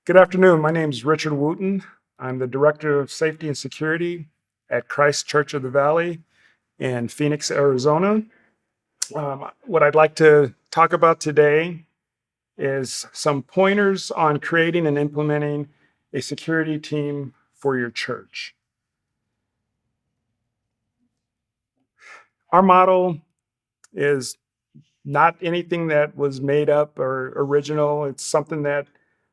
Good afternoon. My name is Richard Wooten. I'm the Director of Safety and Security at Christ Church of the Valley in Phoenix, Arizona. What I'd like to talk about today is some pointers on creating and implementing a security team for your church. Our model is not anything that was made up or original. It's something that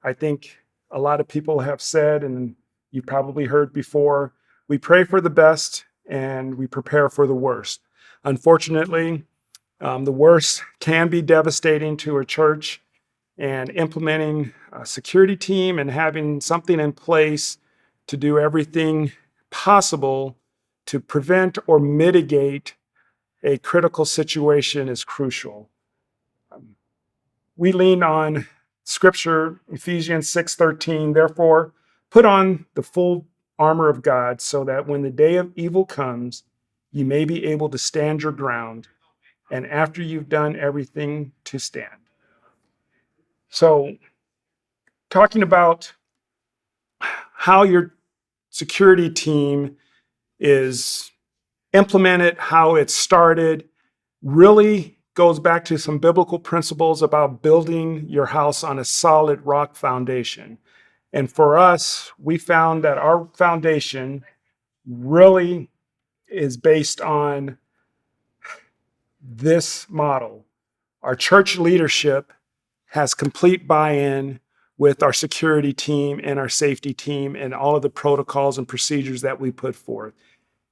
I think a lot of people have said, and you probably heard before. We pray for the best and we prepare for the worst. Unfortunately, the worst can be devastating to a church, and implementing a security team and having something in place to do everything possible to prevent or mitigate a critical situation is crucial. We lean on scripture, Ephesians 6:13. Therefore, put on the full armor of God so that when the day of evil comes, you may be able to stand your ground, and after you've done everything, to stand. So, talking about how your security team is implemented, how it started, really goes back to some biblical principles about building your house on a solid rock foundation. And for us, we found that our foundation really is based on this model. Our church leadership has complete buy-in with our security team and our safety team and all of the protocols and procedures that we put forth.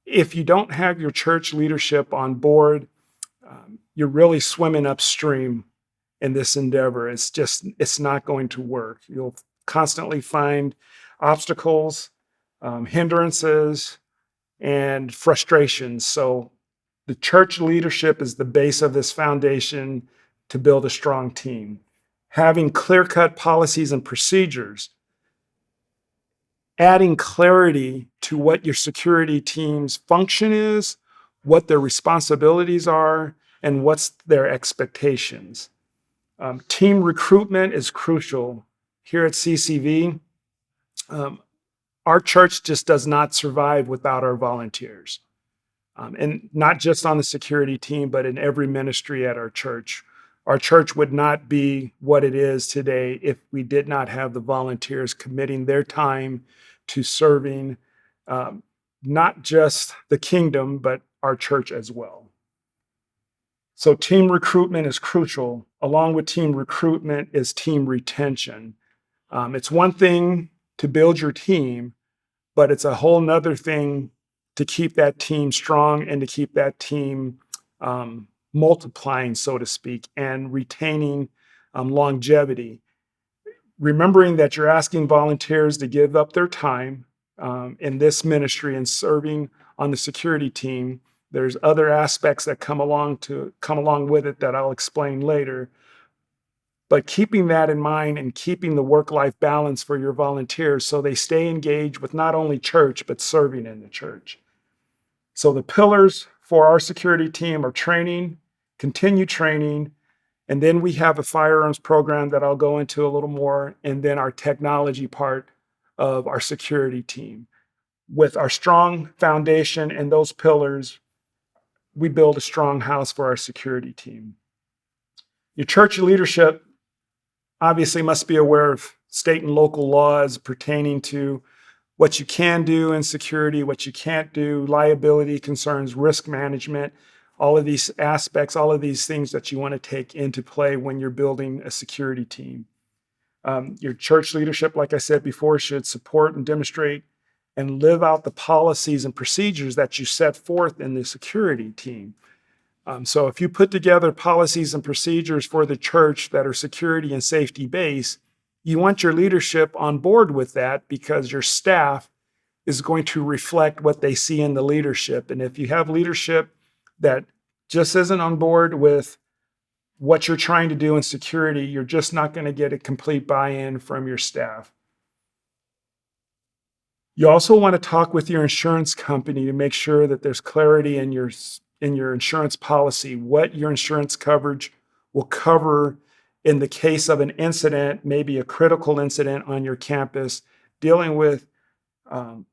If you don't have your church leadership on board, you're really swimming upstream in this endeavor. It's not going to work. You'll constantly find obstacles, hindrances, and frustrations. So the church leadership is the base of this foundation to build a strong team. Having clear-cut policies and procedures, adding clarity to what your security team's function is, what their responsibilities are, and what's their expectations. Team recruitment is crucial. Here at CCV, our church just does not survive without our volunteers. And not just on the security team, but in every ministry at our church. Our church would not be what it is today if we did not have the volunteers committing their time to serving not just the kingdom, but our church as well. So team recruitment is crucial. Along with team recruitment is team retention. It's one thing to build your team, but it's a whole nother thing to keep that team strong and to keep that team multiplying, so to speak, and retaining longevity. Remembering that you're asking volunteers to give up their time in this ministry and serving on the security team. There's other aspects that come along with it that I'll explain later. But keeping that in mind and keeping the work-life balance for your volunteers so they stay engaged with not only church, but serving in the church. So the pillars for our security team are training, continued training, and then we have a firearms program that I'll go into a little more, and then our technology part of our security team. With our strong foundation and those pillars, we build a strong house for our security team. Your church leadership obviously must be aware of state and local laws pertaining to what you can do in security, what you can't do, liability concerns, risk management, all of these aspects, all of these things that you want to take into play when you're building a security team. Your church leadership, like I said before, should support and demonstrate and live out the policies and procedures that you set forth in the security team. So if you put together policies and procedures for the church that are security and safety based, you want your leadership on board with that because your staff is going to reflect what they see in the leadership. And if you have leadership that just isn't on board with what you're trying to do in security, you're just not going to get a complete buy-in from your staff. You also want to talk with your insurance company to make sure that there's clarity in your insurance policy, what your insurance coverage will cover in the case of an incident, maybe a critical incident on your campus, dealing with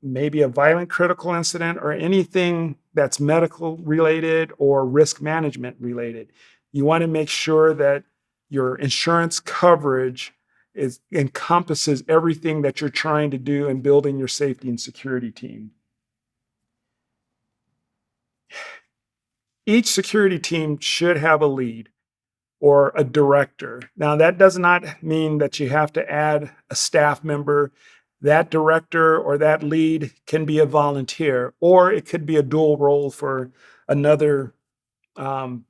maybe a violent critical incident or anything that's medical related or risk management related. You want to make sure that your insurance coverage encompasses everything that you're trying to do in building your safety and security team. Each security team should have a lead or a director. Now, that does not mean that you have to add a staff member. That director or that lead can be a volunteer, or it could be a dual role for another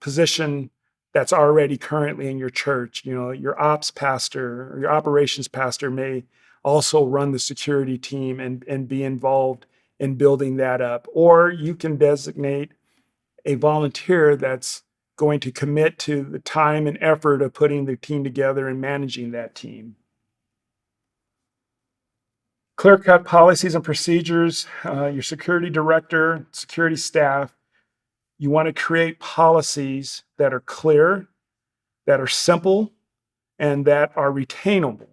position that's already currently in your church. You know, your ops pastor or your operations pastor may also run the security team and be involved in building that up. Or you can designate a volunteer that's going to commit to the time and effort of putting the team together and managing that team. Clear-cut policies and procedures, your security director, security staff, you want to create policies that are clear, that are simple, and that are retainable.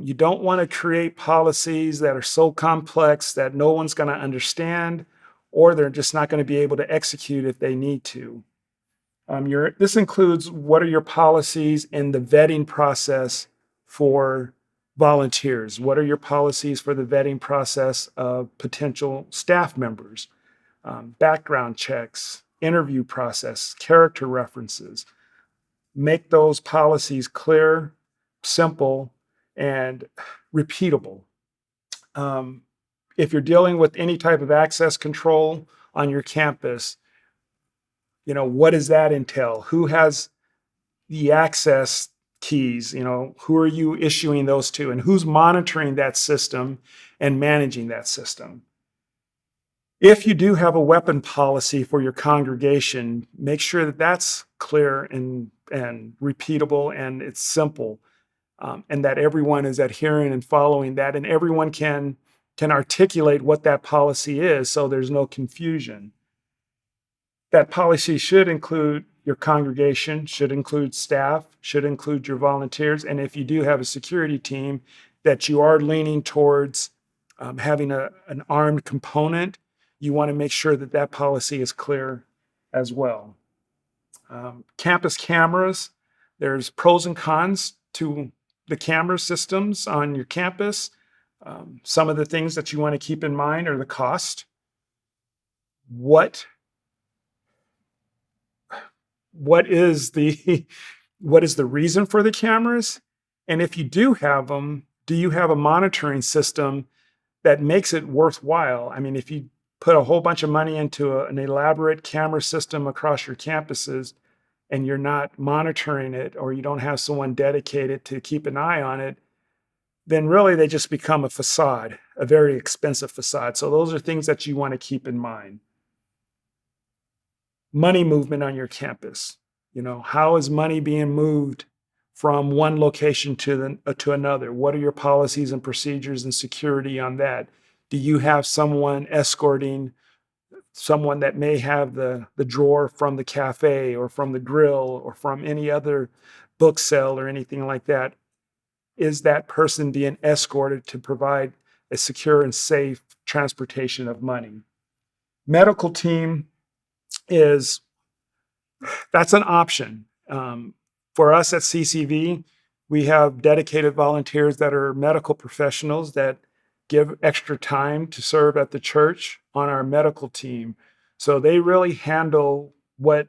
You don't want to create policies that are so complex that no one's going to understand, or they're just not going to be able to execute if they need to. This includes what are your policies in the vetting process for volunteers? What are your policies for the vetting process of potential staff members? Background checks, interview process, character references. Make those policies clear, simple, and repeatable. If you're dealing with any type of access control on your campus, you know, what does that entail? Who has the access keys? You know, who are you issuing those to? And who's monitoring that system and managing that system? If you do have a weapon policy for your congregation, make sure that that's clear and repeatable and it's simple, and that everyone is adhering and following that, and everyone can articulate what that policy is so there's no confusion. That policy should include your congregation, should include staff, should include your volunteers, and if you do have a security team, that you are leaning towards having an armed component, you want to make sure that that policy is clear as well. Campus cameras, there's pros and cons to the camera systems on your campus. Some of the things that you want to keep in mind are the cost. What is the reason for the cameras? And if you do have them, do you have a monitoring system that makes it worthwhile? I mean, if you put a whole bunch of money into an elaborate camera system across your campuses and you're not monitoring it, or you don't have someone dedicated to keep an eye on it, then really they just become a facade, a very expensive facade. So those are things that you want to keep in mind. Money movement on your campus. You know, how is money being moved from one location to another? What are your policies and procedures and security on that? Do you have someone escorting someone that may have the drawer from the cafe or from the grill or from any other book sale or anything like that? Is that person being escorted to provide a secure and safe transportation of money? Medical team that's an option. For us at CCV, we have dedicated volunteers that are medical professionals that give extra time to serve at the church on our medical team. So they really handle what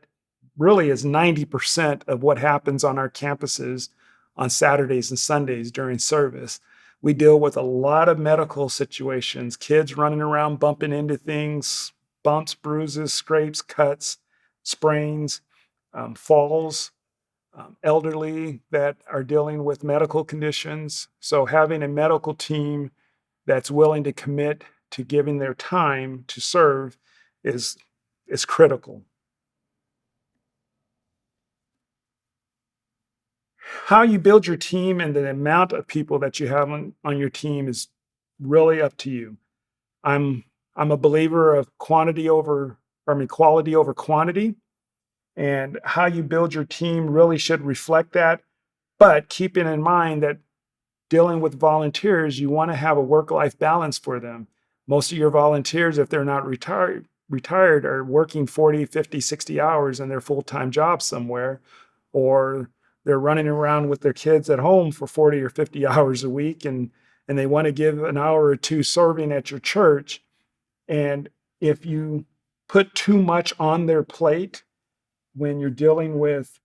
really is 90% of what happens on our campuses on Saturdays and Sundays during service. We deal with a lot of medical situations, kids running around bumping into things, bumps, bruises, scrapes, cuts, sprains, falls, elderly that are dealing with medical conditions. So having a medical team that's willing to commit to giving their time to serve is critical. How you build your team and the amount of people that you have on your team is really up to you. I'm a believer of quality over quantity, and how you build your team really should reflect that. But keeping in mind that dealing with volunteers, you want to have a work-life balance for them. Most of your volunteers, if they're not retired are working 40, 50, 60 hours in their full-time job somewhere, or they're running around with their kids at home for 40 or 50 hours a week, and they want to give an hour or two serving at your church. And if you put too much on their plate when you're dealing with,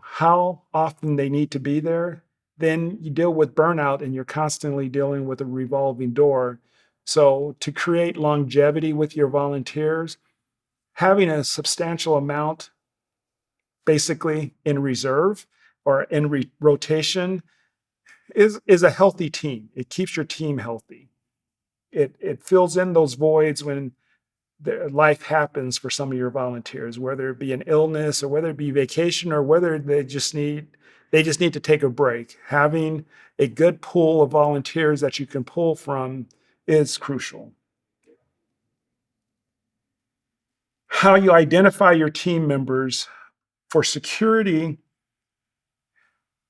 how often they need to be there, then you deal with burnout and you're constantly dealing with a revolving door. So to create longevity with your volunteers, having a substantial amount basically in reserve or in rotation is a healthy team. It keeps your team healthy. It fills in those voids when life happens for some of your volunteers, whether it be an illness or whether it be vacation or whether they just need to take a break. Having a good pool of volunteers that you can pull from is crucial. How you identify your team members for security,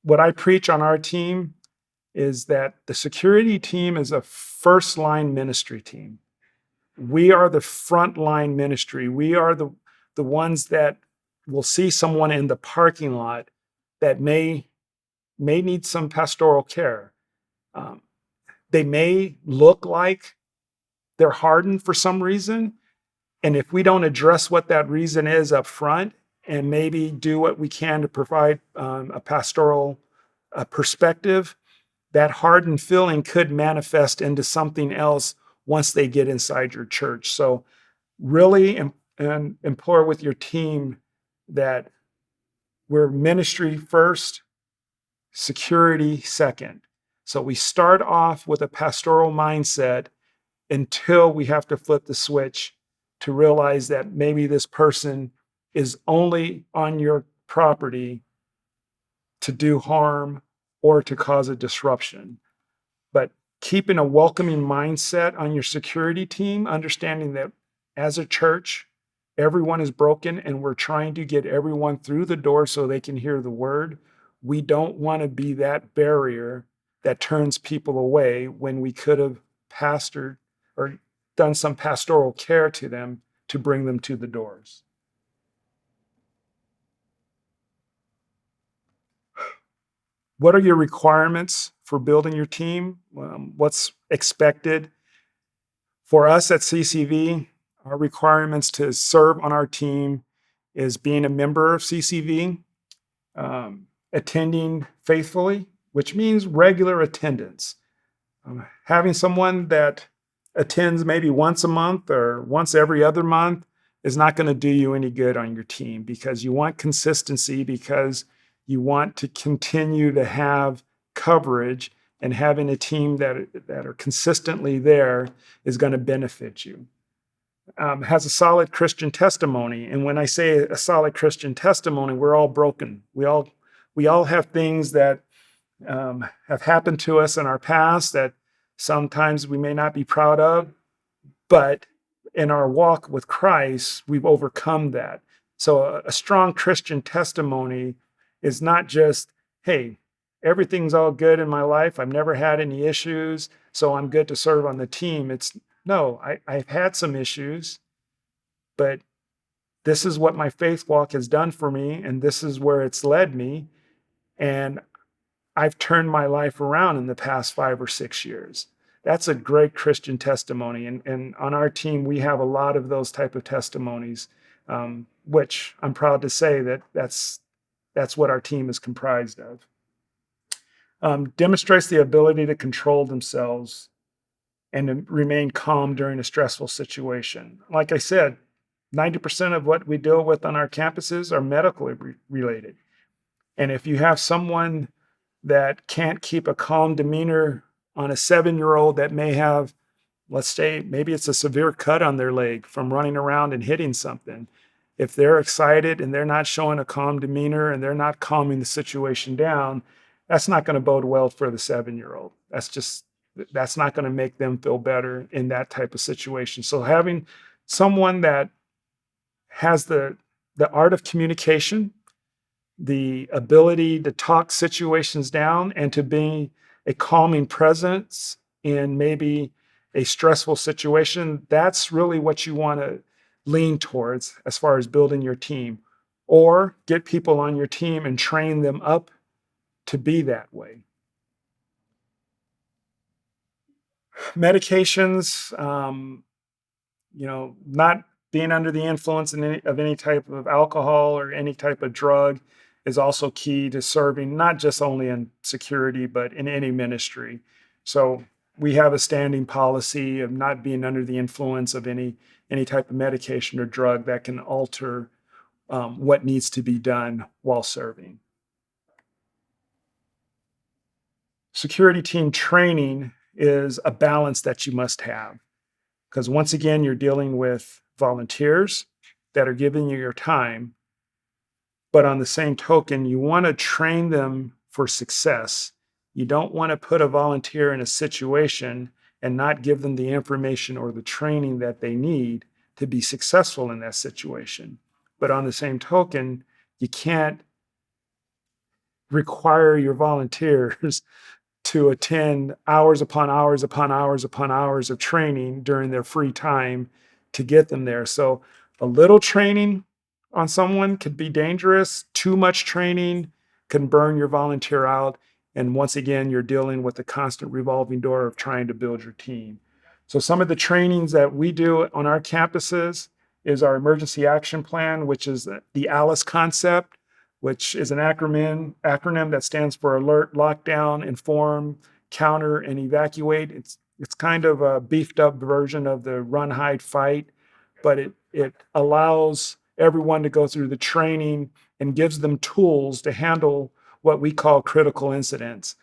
what I preach on our team is that the security team is a first line ministry team. We are the front line ministry. We are the ones that will see someone in the parking lot that may need some pastoral care. They may look like they're hardened for some reason. And if we don't address what that reason is up front and maybe do what we can to provide a pastoral perspective, that hardened feeling could manifest into something else once they get inside your church. So really implore with your team that we're ministry first, security second. So we start off with a pastoral mindset until we have to flip the switch to realize that maybe this person is only on your property to do harm or to cause a disruption. But keeping a welcoming mindset on your security team, understanding that as a church, everyone is broken and we're trying to get everyone through the door so they can hear the word. We don't want to be that barrier that turns people away when we could have pastored or done some pastoral care to them to bring them to the doors. What are your requirements for building your team? What's expected? For us at CCV, our requirements to serve on our team is being a member of CCV, attending faithfully, which means regular attendance. Having someone that attends maybe once a month or once every other month is not going to do you any good on your team, because you want consistency, because you want to continue to have coverage, and having a team that are consistently there is going to benefit you. Has a solid Christian testimony. And when I say a solid Christian testimony, we're all broken. We all have things that have happened to us in our past that sometimes we may not be proud of, but in our walk with Christ, we've overcome that. So a strong Christian testimony is not just, hey, everything's all good in my life, I've never had any issues, so I'm good to serve on the team. It's, no, I've had some issues, but this is what my faith walk has done for me, and this is where it's led me. And I've turned my life around in the past 5 or 6 years. That's a great Christian testimony. And on our team, we have a lot of those type of testimonies, which I'm proud to say that's what our team is comprised of. Demonstrates the ability to control themselves and to remain calm during a stressful situation. Like I said, 90% of what we deal with on our campuses are medically related. And if you have someone that can't keep a calm demeanor on a 7-year-old that may have, let's say, maybe it's a severe cut on their leg from running around and hitting something. If they're excited and they're not showing a calm demeanor and they're not calming the situation down, that's not going to bode well for the 7-year-old. That's not going to make them feel better in that type of situation. So having someone that has the art of communication, the ability to talk situations down and to be a calming presence in maybe a stressful situation, that's really what you want to lean towards as far as building your team, or get people on your team and train them up to be that way. Medications, not being under the influence of any type of alcohol or any type of drug is also key to serving, not just only in security, but in any ministry. So we have a standing policy of not being under the influence of any type of medication or drug that can alter what needs to be done while serving. Security team training is a balance that you must have. Because once again, you're dealing with volunteers that are giving you your time. But on the same token, you want to train them for success. You don't want to put a volunteer in a situation and not give them the information or the training that they need to be successful in that situation. But on the same token, you can't require your volunteers to attend hours upon hours upon hours upon hours of training during their free time to get them there. So a little training on someone could be dangerous. Too much training can burn your volunteer out. And once again, you're dealing with the constant revolving door of trying to build your team. So some of the trainings that we do on our campuses is our emergency action plan, which is the ALICE concept, which is an acronym that stands for alert, lockdown, inform, counter, and evacuate. It's kind of a beefed up version of the run, hide, fight, but it allows everyone to go through the training and gives them tools to handle what we call critical incidents.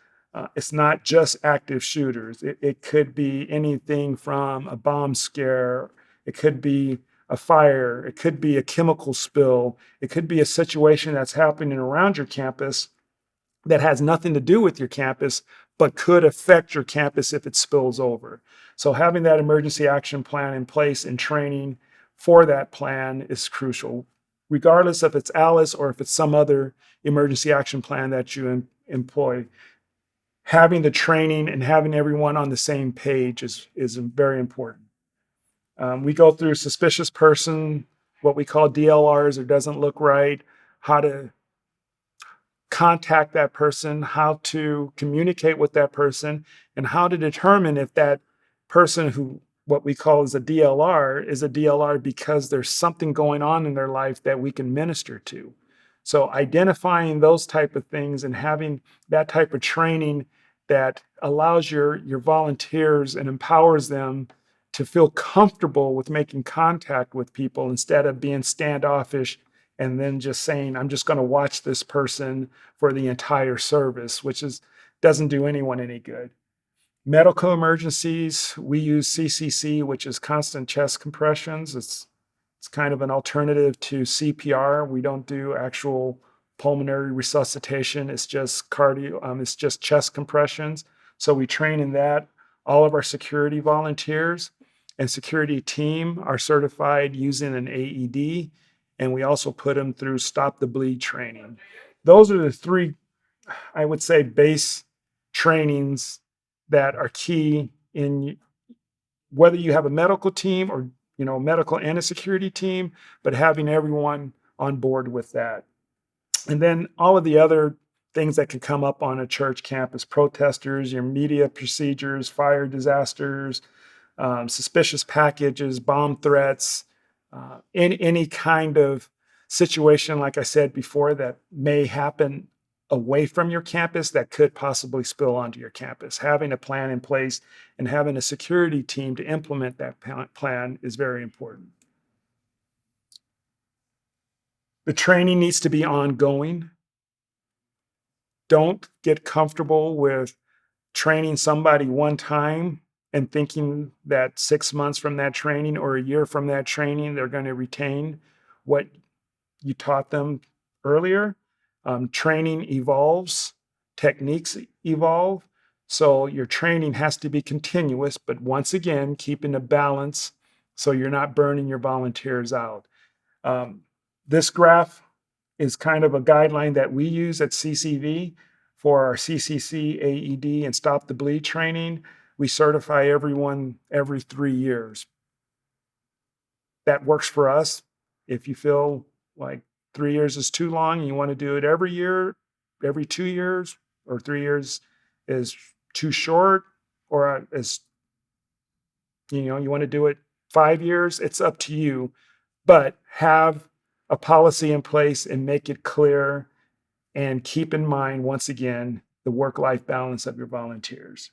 It's not just active shooters. It could be anything from a bomb scare. It could be a fire. It could be a chemical spill. It could be a situation that's happening around your campus that has nothing to do with your campus, but could affect your campus if it spills over. So having that emergency action plan in place and training for that plan is crucial, regardless if it's ALICE or if it's some other emergency action plan that you employ. Having the training and having everyone on the same page is very important. We go through suspicious person, what we call DLRs, or doesn't look right, how to contact that person, how to communicate with that person, and how to determine if that person who what we call is a DLR because there's something going on in their life that we can minister to. So identifying those type of things and having that type of training that allows your volunteers and empowers them to feel comfortable with making contact with people instead of being standoffish and then just saying, I'm just going to watch this person for the entire service, which doesn't do anyone any good. Medical emergencies, we use CCC, which is constant chest compressions. It's kind of an alternative to CPR. We don't do actual pulmonary resuscitation. It's just it's just chest compressions. So we train in that. All of our security volunteers and security team are certified using an AED, and we also put them through Stop the Bleed training. Those are the three, I would say, base trainings that are key in whether you have a medical team or medical and a security team, but having everyone on board with that. And then all of the other things that can come up on a church campus: protesters, your media procedures, fire disasters, suspicious packages, bomb threats, any kind of situation, like I said before, that may happen away from your campus that could possibly spill onto your campus. Having a plan in place and having a security team to implement that plan is very important. The training needs to be ongoing. Don't get comfortable with training somebody one time and thinking that 6 months from that training or a year from that training, they're going to retain what you taught them earlier. Training evolves, techniques evolve. So your training has to be continuous, but once again, keeping a balance so you're not burning your volunteers out. This graph is kind of a guideline that we use at CCV for our CCC, AED, and Stop the Bleed training. We certify everyone every 3 years. That works for us. If you feel like 3 years is too long and you want to do it every year, every 2 years, or 3 years is too short, or as you want to do it 5 years, it's up to you. But have a policy in place and make it clear, and keep in mind, once again, the work-life balance of your volunteers.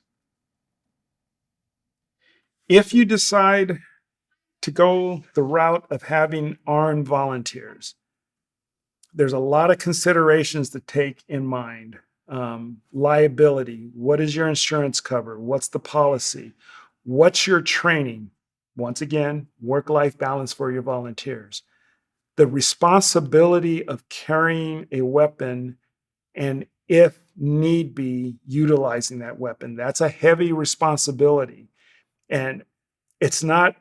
If you decide to go the route of having armed volunteers, there's a lot of considerations to take in mind. Liability. What is your insurance cover? What's the policy? What's your training? Once again, work-life balance for your volunteers. The responsibility of carrying a weapon, and if need be, utilizing that weapon. That's a heavy responsibility. And it's not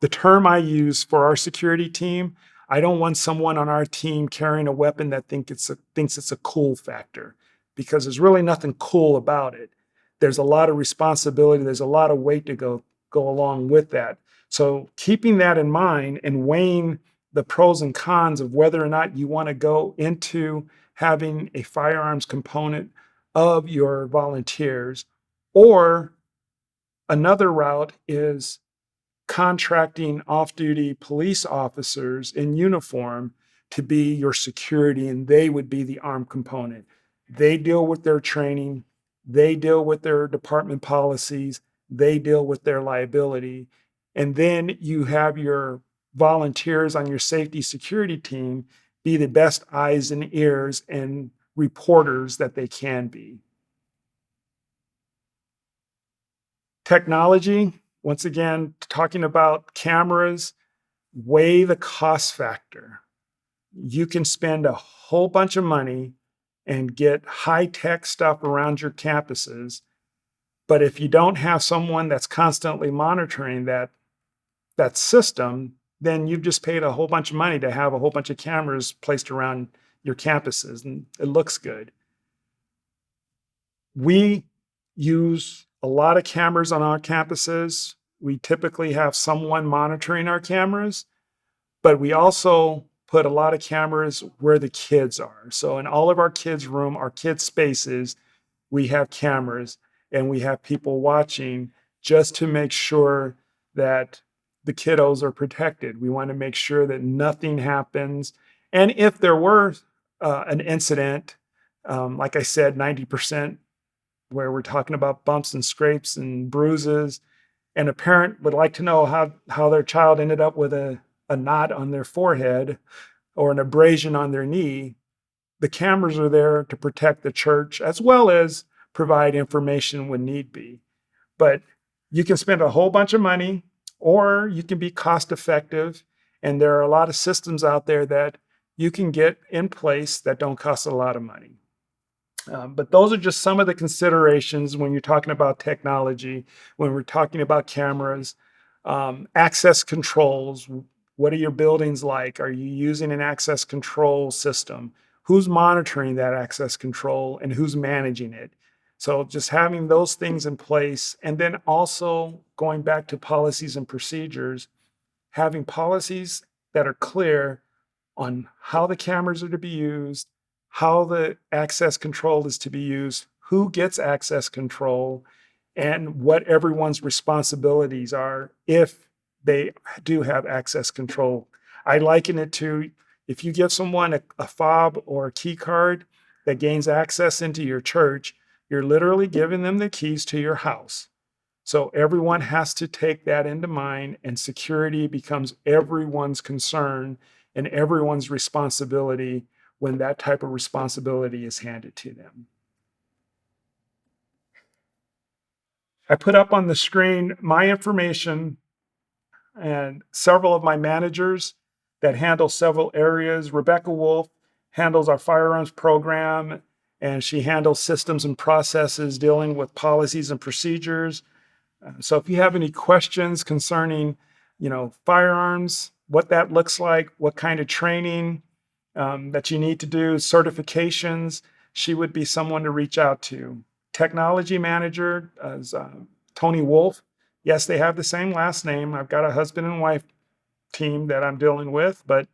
the term I use for our security team. I don't want someone on our team carrying a weapon that thinks it's a cool factor, because there's really nothing cool about it. There's a lot of responsibility. There's a lot of weight to go along with that. So keeping that in mind and weighing the pros and cons of whether or not you want to go into having a firearms component of your volunteers, or another route is contracting off-duty police officers in uniform to be your security, and they would be the armed component. They deal with their training, they deal with their department policies, they deal with their liability. And then you have your volunteers on your safety security team be the best eyes and ears and reporters that they can be. Technology, once again, talking about cameras, weigh the cost factor. You can spend a whole bunch of money and get high-tech stuff around your campuses, but if you don't have someone that's constantly monitoring that system, then you've just paid a whole bunch of money to have a whole bunch of cameras placed around your campuses, and it looks good. We use a lot of cameras on our campuses. We typically have someone monitoring our cameras, but we also put a lot of cameras where the kids are. So in all of our kids' room, our kids' spaces, we have cameras, and we have people watching just to make sure that the kiddos are protected. We want to make sure that nothing happens. And if there were an incident, like I said, 90% where we're talking about bumps and scrapes and bruises, and a parent would like to know how their child ended up with a knot on their forehead or an abrasion on their knee, the cameras are there to protect the church as well as provide information when need be. But you can spend a whole bunch of money, or you can be cost effective. And there are a lot of systems out there that you can get in place that don't cost a lot of money. But those are just some of the considerations when you're talking about technology, when we're talking about cameras. Access controls. What are your buildings like? Are you using an access control system? Who's monitoring that access control, and who's managing it? So just having those things in place, and then also going back to policies and procedures, having policies that are clear on how the cameras are to be used, how the access control is to be used, who gets access control, and what everyone's responsibilities are if they do have access control. I liken it to, if you give someone a fob or a key card that gains access into your church, you're literally giving them the keys to your house. So everyone has to take that into mind, and security becomes everyone's concern and everyone's responsibility when that type of responsibility is handed to them. I put up on the screen my information and several of my managers that handle several areas. Rebecca Wolf handles our firearms program, and she handles systems and processes dealing with policies and procedures. So if you have any questions concerning, firearms, what that looks like, what kind of training, that you need to do, certifications, she would be someone to reach out to. Technology manager is Tony Wolf. Yes, they have the same last name. I've got a husband and wife team that I'm dealing with, but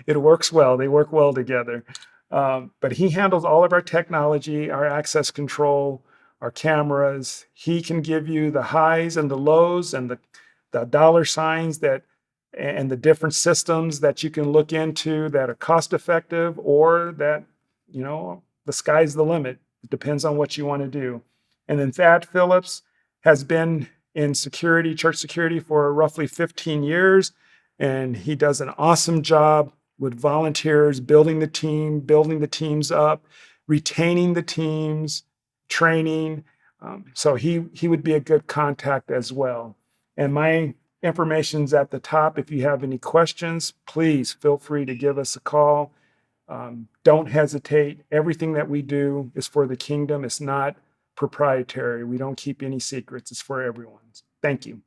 it works well. They work well together. But he handles all of our technology, our access control, our cameras. He can give you the highs and the lows and the dollar signs that and the different systems that you can look into that are cost effective or that, the sky's the limit. It depends on what you want to do. And then Thad Phillips has been in security, church security, for roughly 15 years. And he does an awesome job with volunteers, building the teams up, retaining the teams, training. So he would be a good contact as well. And my information's at the top. If you have any questions, please feel free to give us a call. Don't hesitate. Everything that we do is for the kingdom. It's not proprietary. We don't keep any secrets. It's for everyone. Thank you.